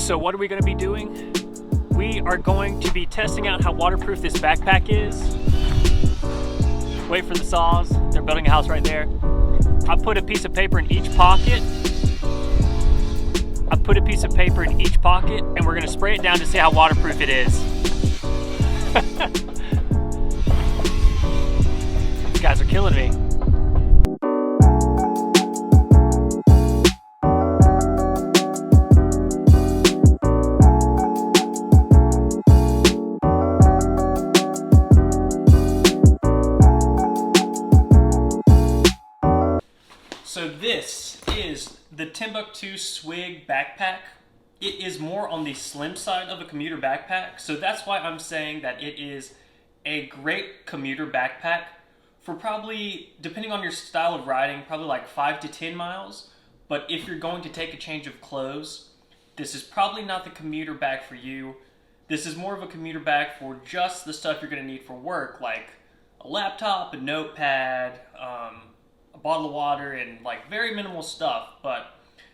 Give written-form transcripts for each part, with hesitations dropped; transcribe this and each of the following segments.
So what are we going to be doing? We are going to be testing out how waterproof this backpack is. Wait for the saws. They're building a house right there. I put a piece of paper in each pocket. And we're going to spray it down to see how waterproof it is. These guys are killing me. So this is the Timbuk2 Swig backpack. It is more on the slim side of a commuter backpack, so that's why I'm saying that it is a great commuter backpack for probably, depending on your style of riding, probably like 5 to 10 miles. But if you're going to take a change of clothes, this is probably not the commuter bag for you. This is more of a commuter bag for just the stuff you're going to need for work, like a laptop, a notepad, a bottle of water, and like very minimal stuff. But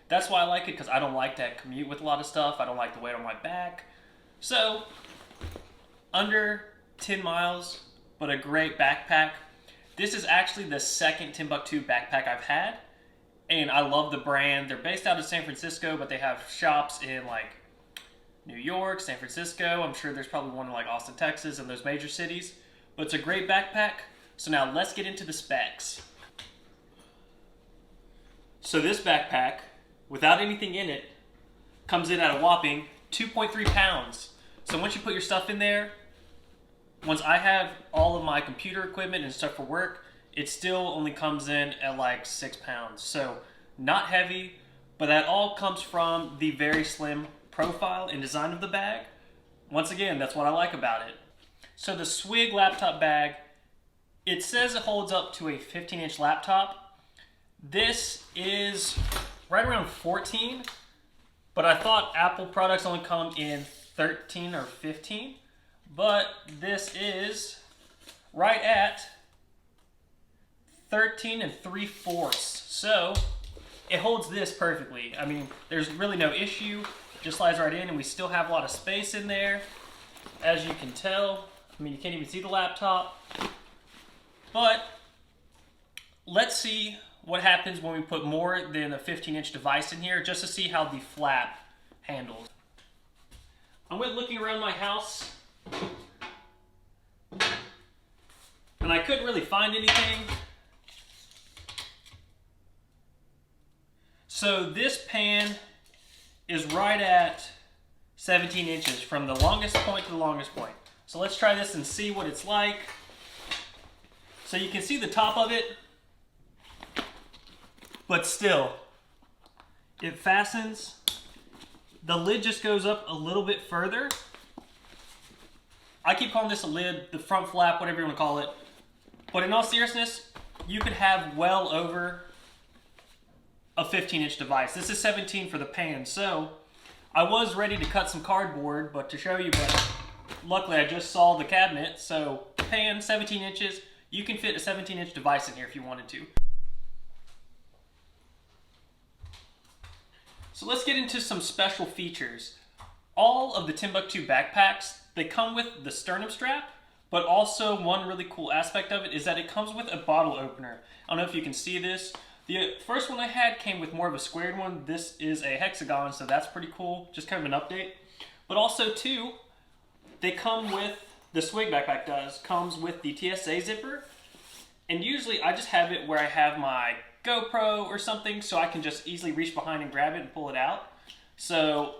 that's why I like it, because I don't like to commute with a lot of stuff. I don't like the weight on my back. So under 10 miles, but a great backpack. This is actually the second Timbuk2 backpack I've had, and I love the brand. They're based out of San Francisco, but they have shops in like New York, San Francisco. I'm sure there's probably one in like Austin, Texas, and those major cities. But it's a great backpack. So now let's get into the specs. So this backpack, without anything in it, comes in at a whopping 2.3 pounds. So once you put your stuff in there, once I have all of my computer equipment and stuff for work, it still only comes in at like 6 pounds. So not heavy, but that all comes from the very slim profile and design of the bag. Once again, that's what I like about it. So the Swig laptop bag, it says it holds up to a 15-inch laptop. This is right around 14, but I thought Apple products only come in 13 or 15, but this is right at 13 3/4. So it holds this perfectly. I mean, there's really no issue. It just slides right in, and we still have a lot of space in there, as you can tell. I mean, you can't even see the laptop, but let's see what happens when we put more than a 15-inch device in here, just to see how the flap handles. I went looking around my house, and I couldn't really find anything. So this pan is right at 17 inches from the longest point to the longest point. So let's try this and see what it's like. So you can see the top of it, but still, it fastens. The lid just goes up a little bit further. I keep calling this a lid, the front flap, whatever you want to call it. But in all seriousness, you could have well over a 15-inch device. This is 17 for the pan, so I was ready to cut some cardboard, but to show you, but luckily I just saw the cabinet. So the pan, 17 inches, you can fit a 17-inch device in here if you wanted to. So let's get into some special features. All of the Timbuk2 backpacks, they come with the sternum strap, but also one really cool aspect of it is that it comes with a bottle opener. I don't know if you can see this. The first one I had came with more of a squared one. This is a hexagon, so that's pretty cool. Just kind of an update. But also too, they come with, the Swig backpack comes with the TSA zipper. And usually I just have it where I have my GoPro or something, so I can just easily reach behind and grab it and pull it out. So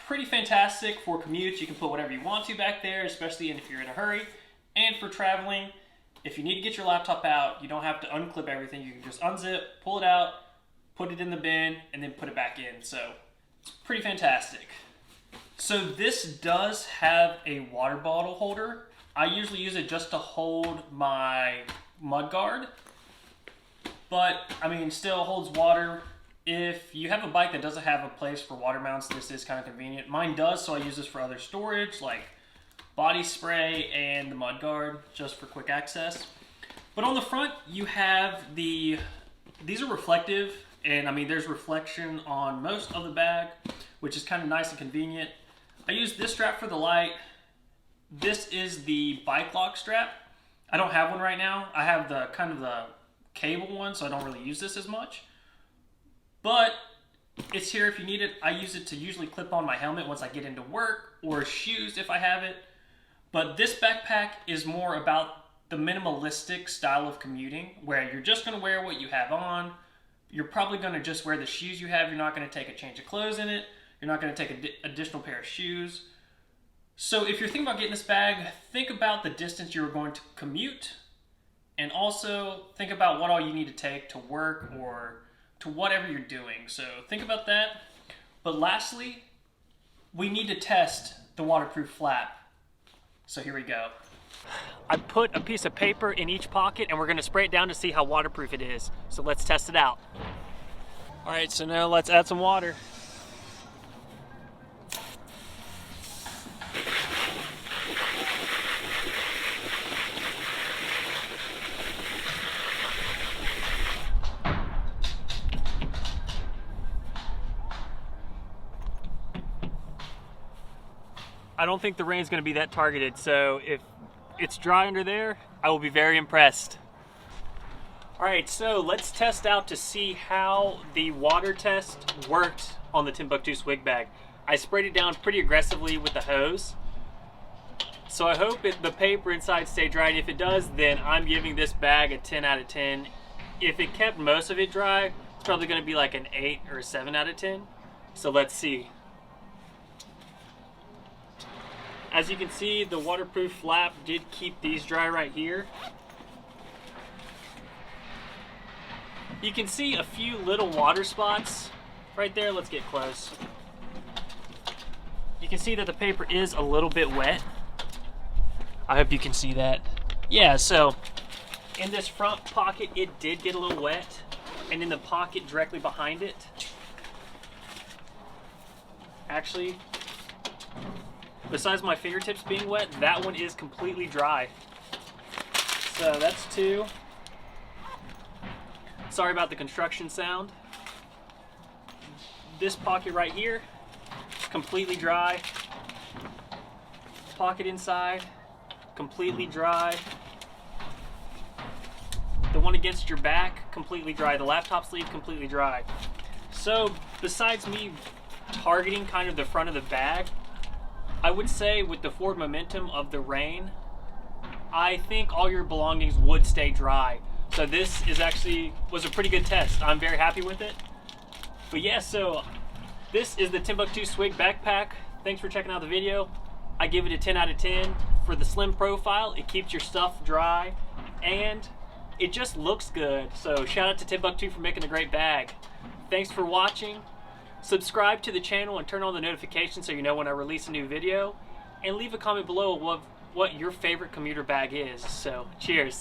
pretty fantastic for commutes. You can put whatever you want to back there, especially if you're in a hurry. And for traveling, if you need to get your laptop out, you don't have to unclip everything. You can just unzip, pull it out, put it in the bin, and then put it back in. So it's pretty fantastic. So this does have a water bottle holder. I usually use it just to hold my mud guard. But, I mean, still holds water. If you have a bike that doesn't have a place for water mounts, this is kind of convenient. Mine does, so I use this for other storage, like body spray and the mud guard, just for quick access. But on the front, you have these are reflective And I mean, there's reflection on most of the bag, which is kind of nice and convenient. I use this strap for the light. This is the bike lock strap. I don't have one right now. I have the kind of the cable one, so I don't really use this as much. But it's here if you need it. I use it to usually clip on my helmet once I get into work, or shoes if I have it. But this backpack is more about the minimalistic style of commuting, where you're just going to wear what you have on. You're probably going to just wear the shoes you have. You're not going to take a change of clothes in it. You're not going to take an additional pair of shoes. So if you're thinking about getting this bag, think about the distance you're going to commute, and also think about what all you need to take to work or to whatever you're doing. So think about that. But lastly, we need to test the waterproof flap. So here we go. I put a piece of paper in each pocket, and we're going to spray it down to see how waterproof it is. So let's test it out. All right, so now let's add some water. I don't think the rain's going to be that targeted, so if it's dry under there, I will be very impressed. Alright, so let's test out to see how the water test worked on the Timbuk2 Swig bag. I sprayed it down pretty aggressively with the hose, so I hope the paper inside stayed dry, and if it does, then I'm giving this bag a 10 out of 10. If it kept most of it dry, it's probably going to be like an 8 or a 7 out of 10. So let's see. As you can see, the waterproof flap did keep these dry right here. You can see a few little water spots right there. Let's get close. You can see that the paper is a little bit wet. I hope you can see that. Yeah, so in this front pocket, it did get a little wet. And in the pocket directly behind it, actually, besides my fingertips being wet, that one is completely dry. So that's 2. Sorry about the construction sound. This pocket right here, completely dry. Pocket inside, completely dry. The one against your back, completely dry. The laptop sleeve, completely dry. So besides me targeting kind of the front of the bag, I would say with the forward momentum of the rain, I think all your belongings would stay dry. So this was a pretty good test. I'm very happy with it. But yeah, so this is the Timbuk2 Swig backpack. Thanks for checking out the video. I give it a 10 out of 10 for the slim profile. It keeps your stuff dry and it just looks good. So shout out to Timbuk2 for making a great bag. Thanks for watching. Subscribe to the channel and turn on the notifications so you know when I release a new video. And leave a comment below of what your favorite commuter bag is. So cheers.